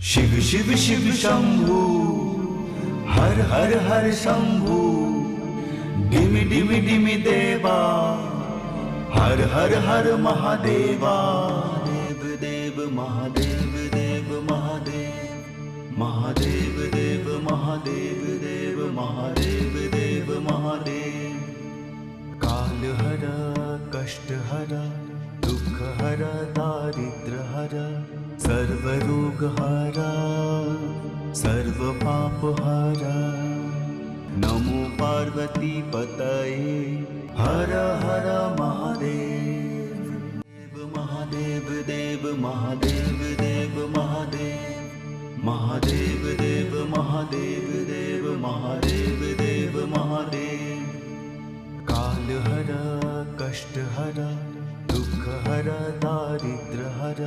शिव शिव शिव शंभु, हर हर हर शंभु। डिमि डिमि डिमि देवा, हर हर हर महादेवा। देव देव महादेव देव महादेव, महादेव देव महादेव देव महादेव देव महादेव। काल हर कष्ट हर दुख हर दारिद्र हर, सर्व रोग हर सर्व पाप हर। नमो पार्वती पतये, हर हर महादेव। देव महादेव देव महादेव देव महादेव, महादेव देव महादेव देव महादेव देव महादेव। काल हर कष्ट हर दुख हर दारिद्र हर,